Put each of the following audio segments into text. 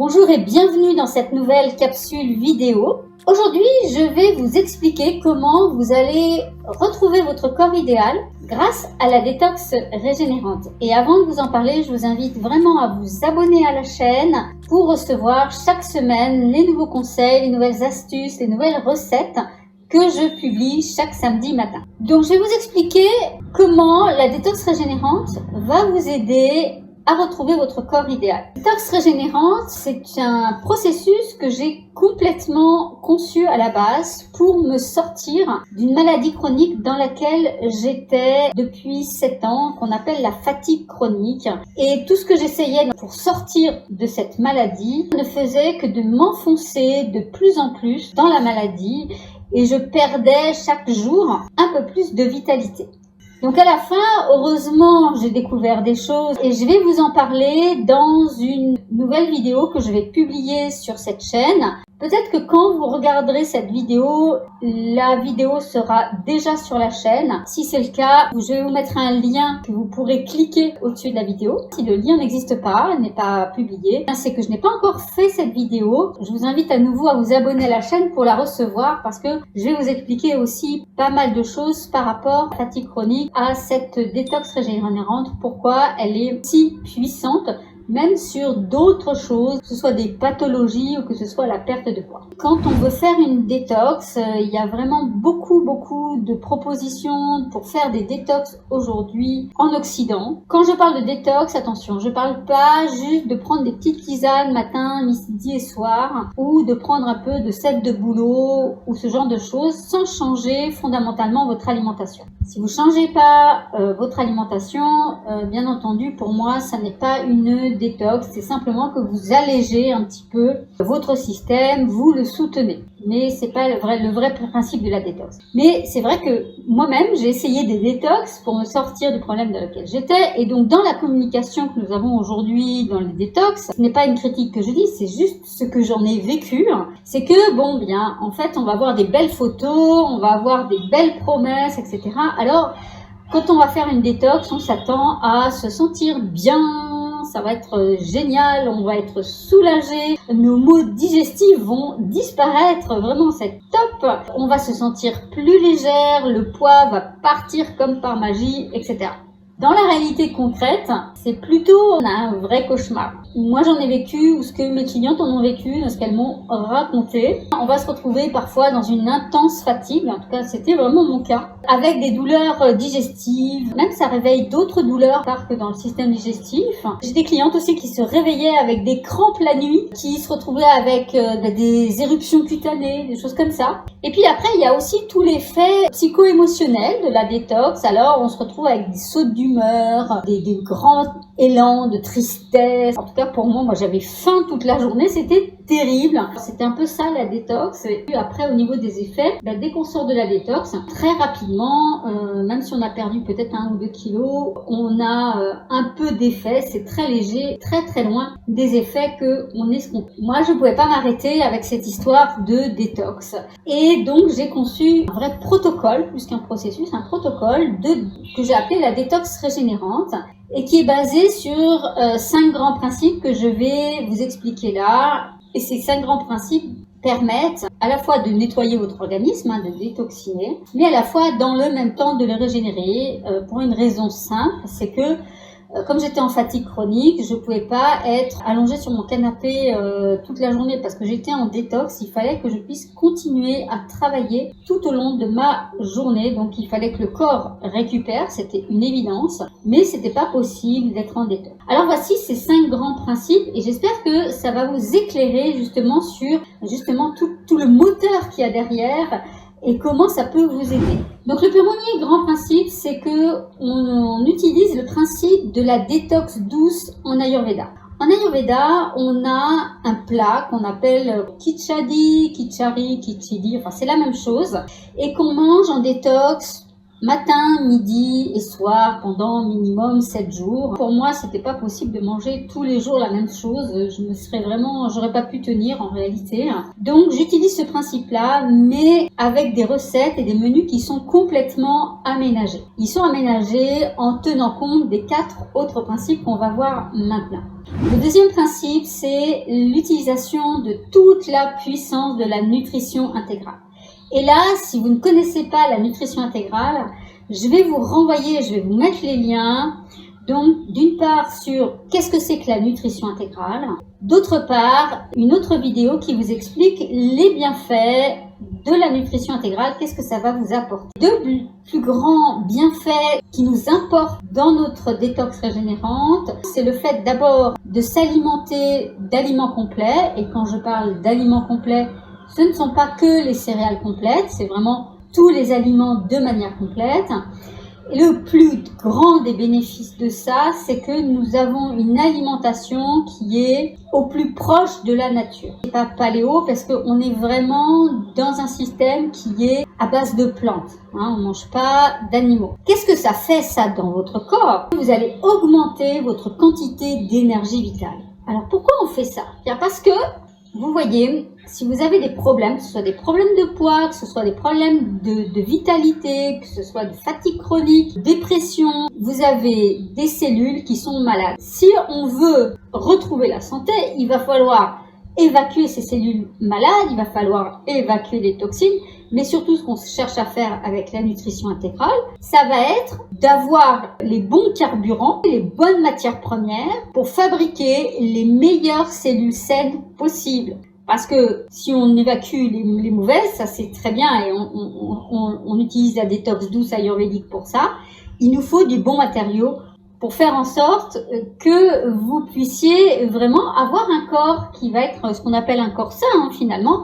Bonjour et bienvenue dans cette nouvelle capsule vidéo. Aujourd'hui, je vais vous expliquer comment vous allez retrouver votre corps idéal grâce à la détox régénérante. Et avant de vous en parler, je vous invite vraiment à vous abonner à la chaîne pour recevoir chaque semaine les nouveaux conseils, les nouvelles astuces, les nouvelles recettes que je publie chaque samedi matin. Donc, je vais vous expliquer comment la détox régénérante va vous aider à retrouver votre corps idéal. La détox régénérante, c'est un processus que j'ai complètement conçu à la base pour me sortir d'une maladie chronique dans laquelle j'étais depuis 7 ans, qu'on appelle la fatigue chronique. Et tout ce que j'essayais pour sortir de cette maladie ne faisait que de m'enfoncer de plus en plus dans la maladie et je perdais chaque jour un peu plus de vitalité. Donc à la fin, heureusement, j'ai découvert des choses et je vais vous en parler dans une nouvelle vidéo que je vais publier sur cette chaîne. Peut-être que quand vous regarderez cette vidéo, la vidéo sera déjà sur la chaîne. Si c'est le cas, je vais vous mettre un lien que vous pourrez cliquer au-dessus de la vidéo. Si le lien n'existe pas, n'est pas publié, c'est que je n'ai pas encore fait cette vidéo. Je vous invite à nouveau à vous abonner à la chaîne pour la recevoir parce que je vais vous expliquer aussi pas mal de choses par rapport à la fatigue chronique, à cette détox régénérante, pourquoi elle est si puissante, même sur d'autres choses, que ce soit des pathologies ou que ce soit la perte de poids. Quand on veut faire une détox, il y a vraiment beaucoup de propositions pour faire des détox aujourd'hui en Occident. Quand je parle de détox, attention, je parle pas juste de prendre des petites tisanes matin, midi et soir, ou de prendre un peu de sève de bouleau ou ce genre de choses sans changer fondamentalement votre alimentation. Si vous changez pas votre alimentation, bien entendu, pour moi, ça n'est pas une détox, c'est simplement que vous allégez un petit peu votre système, vous le soutenez. Mais c'est pas le vrai principe de la détox. Mais c'est vrai que moi-même, j'ai essayé des détox pour me sortir du problème dans lequel j'étais. Et donc, dans la communication que nous avons aujourd'hui dans les détox, ce n'est pas une critique que je dis, c'est juste ce que j'en ai vécu. C'est que, en fait, on va avoir des belles photos, on va avoir des belles promesses, etc. Alors, quand on va faire une détox, on s'attend à se sentir bien, ça va être génial, on va être soulagé, nos maux digestifs vont disparaître, vraiment c'est top, on va se sentir plus légère, le poids va partir comme par magie, etc. Dans la réalité concrète, c'est plutôt un vrai cauchemar. Moi, j'en ai vécu, ou ce que mes clientes en ont vécu, ce qu'elles m'ont raconté. On va se retrouver parfois dans une intense fatigue, en tout cas, c'était vraiment mon cas, avec des douleurs digestives. Même ça réveille d'autres douleurs, pas que dans le système digestif. J'ai des clientes aussi qui se réveillaient avec des crampes la nuit, qui se retrouvaient avec des éruptions cutanées, des choses comme ça. Et puis après, il y a aussi tout l'effet psycho-émotionnel de la détox. Alors, on se retrouve avec des sautes d'humeur, des grands élans de tristesse. En tout cas, pour moi, j'avais faim toute la journée. C'était terrible. C'était un peu ça, la détox. Et puis après, au niveau des effets, dès qu'on sort de la détox, très rapidement, même si on a perdu peut-être 1 ou 2 kilos, on a un peu d'effets. C'est très léger, très loin des effets qu'on escompte. Moi, je ne pouvais pas m'arrêter avec cette histoire de détox. Et donc, j'ai conçu un vrai protocole, plus qu'un processus, un protocole que j'ai appelé la détox régénérante et qui est basé sur 5 grands principes que je vais vous expliquer là. Et ces 5 grands principes permettent à la fois de nettoyer votre organisme, de détoxiner, mais à la fois dans le même temps de le régénérer pour une raison simple, c'est que comme j'étais en fatigue chronique, je pouvais pas être allongée sur mon canapé toute la journée parce que j'étais en détox. Il fallait que je puisse continuer à travailler tout au long de ma journée. Donc, il fallait que le corps récupère, c'était une évidence, mais c'était pas possible d'être en détox. Alors, voici ces 5 grands principes et j'espère que ça va vous éclairer justement sur tout le moteur qu'il y a derrière et comment ça peut vous aider. Donc le premier grand principe, c'est que on utilise le principe de la détox douce en Ayurveda. En Ayurveda, on a un plat qu'on appelle Khichdi, Khichdi, enfin c'est la même chose, et qu'on mange en détox matin, midi et soir pendant minimum 7 jours. Pour moi, c'était pas possible de manger tous les jours la même chose. J'aurais pas pu tenir en réalité. Donc, j'utilise ce principe-là, mais avec des recettes et des menus qui sont complètement aménagés. Ils sont aménagés en tenant compte des 4 autres principes qu'on va voir maintenant. Le deuxième principe, c'est l'utilisation de toute la puissance de la nutrition intégrale. Et là, si vous ne connaissez pas la nutrition intégrale, je vais vous mettre les liens. Donc, d'une part, sur qu'est-ce que c'est que la nutrition intégrale. D'autre part, une autre vidéo qui vous explique les bienfaits de la nutrition intégrale, qu'est-ce que ça va vous apporter. Deux plus grands bienfaits qui nous importent dans notre détox régénérante, c'est le fait d'abord de s'alimenter d'aliments complets. Et quand je parle d'aliments complets, ce ne sont pas que les céréales complètes, c'est vraiment tous les aliments de manière complète. Et le plus grand des bénéfices de ça, c'est que nous avons une alimentation qui est au plus proche de la nature. C'est pas paléo parce qu'on est vraiment dans un système qui est à base de plantes. On ne mange pas d'animaux. Qu'est-ce que ça fait ça dans votre corps? Vous allez augmenter votre quantité d'énergie vitale. Alors pourquoi on fait ça? Bien parce que vous voyez, si vous avez des problèmes, que ce soit des problèmes de poids, que ce soit des problèmes de vitalité, que ce soit de fatigue chronique, dépression, vous avez des cellules qui sont malades. Si on veut retrouver la santé, il va falloir évacuer ces cellules malades, il va falloir évacuer les toxines, mais surtout ce qu'on cherche à faire avec la nutrition intégrale, ça va être d'avoir les bons carburants, les bonnes matières premières pour fabriquer les meilleures cellules saines possibles. Parce que si on évacue les mauvaises, ça c'est très bien et on utilise la détox douce ayurvédique pour ça, il nous faut du bon matériau pour faire en sorte que vous puissiez vraiment avoir un corps qui va être ce qu'on appelle un corps sain finalement,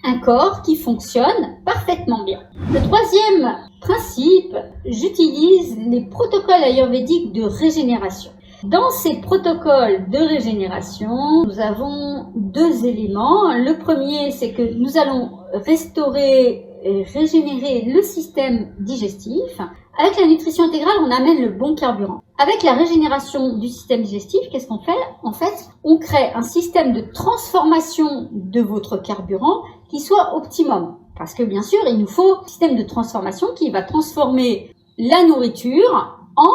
un corps qui fonctionne parfaitement bien. Le troisième principe, j'utilise les protocoles ayurvédiques de régénération. Dans ces protocoles de régénération, nous avons 2 éléments. Le premier, c'est que nous allons restaurer et régénérer le système digestif. Avec la nutrition intégrale, on amène le bon carburant. Avec la régénération du système digestif, qu'est-ce qu'on fait? En fait, on crée un système de transformation de votre carburant qui soit optimum. Parce que bien sûr, il nous faut un système de transformation qui va transformer la nourriture en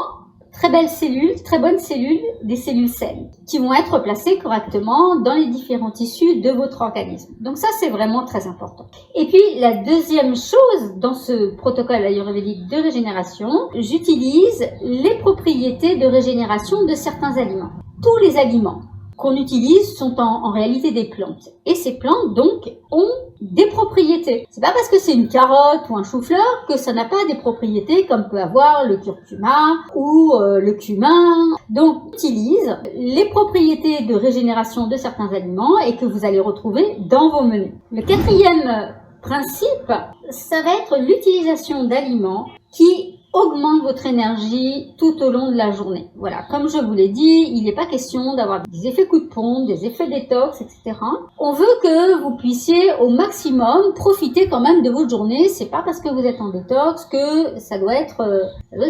très belles cellules, très bonnes cellules, des cellules saines, qui vont être placées correctement dans les différents tissus de votre organisme. Donc ça, c'est vraiment très important. Et puis, la deuxième chose dans ce protocole ayurvédique de régénération, j'utilise les propriétés de régénération de certains aliments. Tous les aliments qu'on utilise sont en réalité des plantes. Et ces plantes, donc, ont des propriétés. C'est pas parce que c'est une carotte ou un chou-fleur que ça n'a pas des propriétés comme peut avoir le curcuma ou le cumin. Donc, on utilise les propriétés de régénération de certains aliments et que vous allez retrouver dans vos menus. Le quatrième principe, ça va être l'utilisation d'aliments qui augmente votre énergie tout au long de la journée. Voilà, comme je vous l'ai dit, il n'est pas question d'avoir des effets coup de pompe, des effets détox, etc. On veut que vous puissiez au maximum profiter quand même de votre journée. C'est pas parce que vous êtes en détox que ça doit être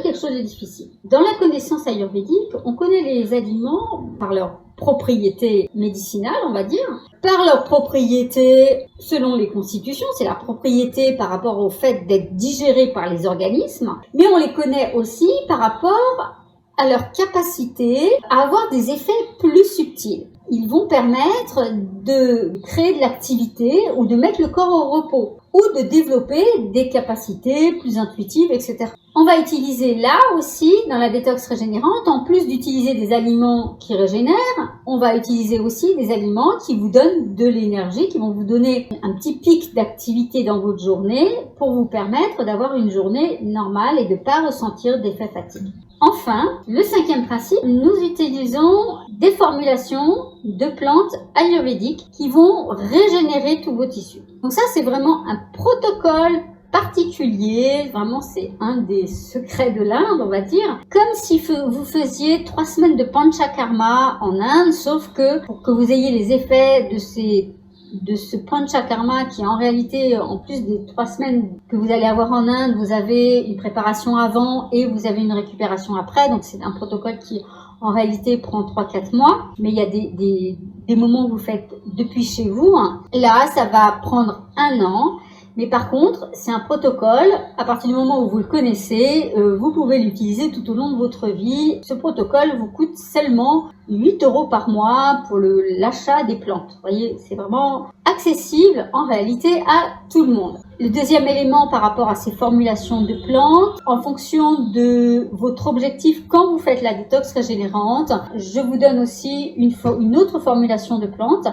quelque chose de difficile. Dans la connaissance ayurvédique, on connaît les aliments par leur propriétés médicinales, on va dire, par leurs propriétés selon les constitutions, c'est la propriété par rapport au fait d'être digéré par les organismes, mais on les connaît aussi par rapport à leur capacité à avoir des effets plus subtils. Ils vont permettre de créer de l'activité ou de mettre le corps au repos ou de développer des capacités plus intuitives, etc. On va utiliser là aussi, dans la détox régénérante, en plus d'utiliser des aliments qui régénèrent, on va utiliser aussi des aliments qui vous donnent de l'énergie, qui vont vous donner un petit pic d'activité dans votre journée pour vous permettre d'avoir une journée normale et de ne pas ressentir d'effet fatigue. Enfin, le cinquième principe, nous utilisons des formulations de plantes ayurvédiques qui vont régénérer tous vos tissus. Donc ça, c'est vraiment un protocole particulier, vraiment c'est un des secrets de l'Inde, on va dire, comme si vous faisiez 3 semaines de panchakarma en Inde, sauf que pour que vous ayez les effets de ces de ce panchakarma qui en réalité, en plus des 3 semaines que vous allez avoir en Inde, vous avez une préparation avant et vous avez une récupération après. Donc c'est un protocole qui en réalité prend 3-4 mois, mais il y a des moments où vous faites depuis chez vous. Là, ça va prendre 1 an. Mais par contre, c'est un protocole, à partir du moment où vous le connaissez, vous pouvez l'utiliser tout au long de votre vie. Ce protocole vous coûte seulement 8 € par mois pour l'achat des plantes. Vous voyez, c'est vraiment accessible en réalité à tout le monde. Le deuxième élément par rapport à ces formulations de plantes, en fonction de votre objectif quand vous faites la détox régénérante, je vous donne aussi une autre formulation de plantes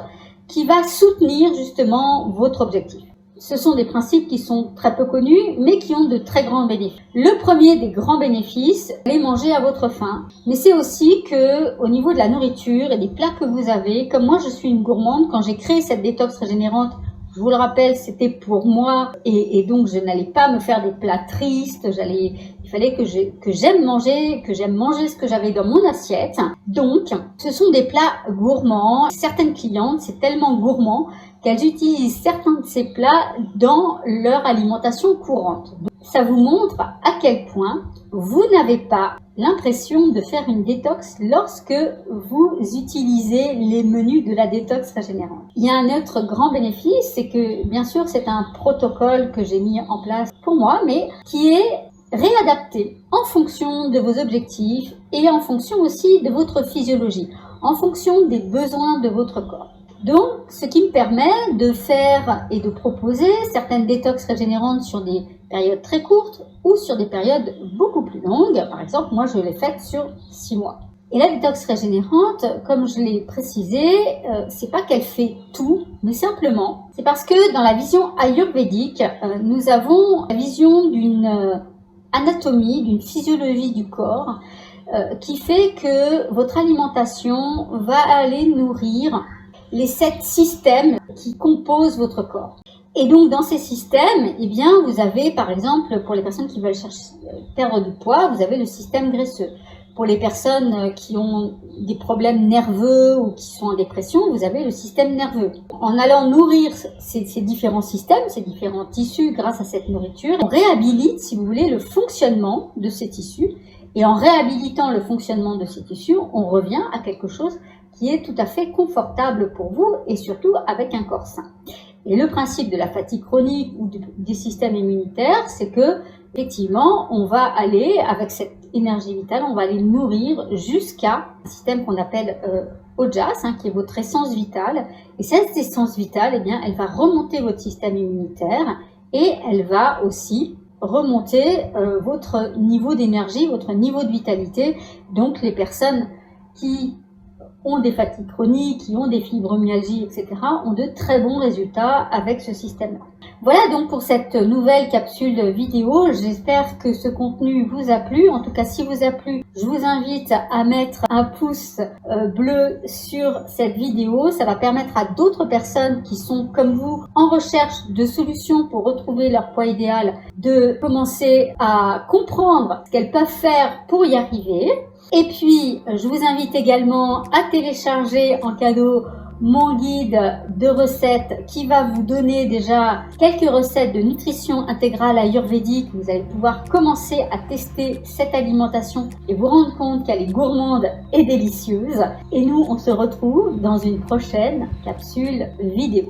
qui va soutenir justement votre objectif. Ce sont des principes qui sont très peu connus, mais qui ont de très grands bénéfices. Le premier des grands bénéfices, c'est manger à votre faim. Mais c'est aussi que, au niveau de la nourriture et des plats que vous avez, comme moi je suis une gourmande, quand j'ai créé cette détox régénérante, je vous le rappelle, c'était pour moi, et donc je n'allais pas me faire des plats tristes. Il fallait que j'aime manger ce que j'avais dans mon assiette. Donc, ce sont des plats gourmands. Certaines clientes, c'est tellement gourmand qu'elles utilisent certains de ces plats dans leur alimentation courante. Donc, ça vous montre à quel point vous n'avez pas l'impression de faire une détox lorsque vous utilisez les menus de la détox régénérante. Il y a un autre grand bénéfice, c'est que bien sûr c'est un protocole que j'ai mis en place pour moi, mais qui est réadapté en fonction de vos objectifs et en fonction aussi de votre physiologie, en fonction des besoins de votre corps. Donc, ce qui me permet de faire et de proposer certaines détox régénérantes sur des périodes très courtes ou sur des périodes beaucoup plus longues. Par exemple, moi, je l'ai faite sur 6 mois. Et la détox régénérante, comme je l'ai précisé, c'est pas qu'elle fait tout, mais simplement, c'est parce que dans la vision ayurvédique, nous avons la vision d'une anatomie, d'une physiologie du corps, qui fait que votre alimentation va aller nourrir les 7 systèmes qui composent votre corps. Et donc, dans ces systèmes, eh bien, vous avez, par exemple, pour les personnes qui veulent perdre du poids, vous avez le système graisseux. Pour les personnes qui ont des problèmes nerveux ou qui sont en dépression, vous avez le système nerveux. En allant nourrir ces différents systèmes, ces différents tissus grâce à cette nourriture, on réhabilite, si vous voulez, le fonctionnement de ces tissus. Et en réhabilitant le fonctionnement de ces tissus, on revient à quelque chose qui est tout à fait confortable pour vous et surtout avec un corps sain. Et le principe de la fatigue chronique ou des systèmes immunitaires, c'est que effectivement, on va aller avec cette énergie vitale, on va aller nourrir jusqu'à un système qu'on appelle Ojas, qui est votre essence vitale. Et cette essence vitale, eh bien, elle va remonter votre système immunitaire et elle va aussi remonter votre niveau d'énergie, votre niveau de vitalité. Donc, les personnes qui ont des fatigues chroniques, qui ont des fibromyalgies, etc., ont de très bons résultats avec ce système-là. Voilà donc pour cette nouvelle capsule vidéo. J'espère que ce contenu vous a plu. En tout cas, si vous a plu, je vous invite à mettre un pouce bleu sur cette vidéo. Ça va permettre à d'autres personnes qui sont comme vous en recherche de solutions pour retrouver leur poids idéal de commencer à comprendre ce qu'elles peuvent faire pour y arriver. Et puis, je vous invite également à télécharger en cadeau mon guide de recettes qui va vous donner déjà quelques recettes de nutrition intégrale ayurvédique. Vous allez pouvoir commencer à tester cette alimentation et vous rendre compte qu'elle est gourmande et délicieuse. Et nous, on se retrouve dans une prochaine capsule vidéo.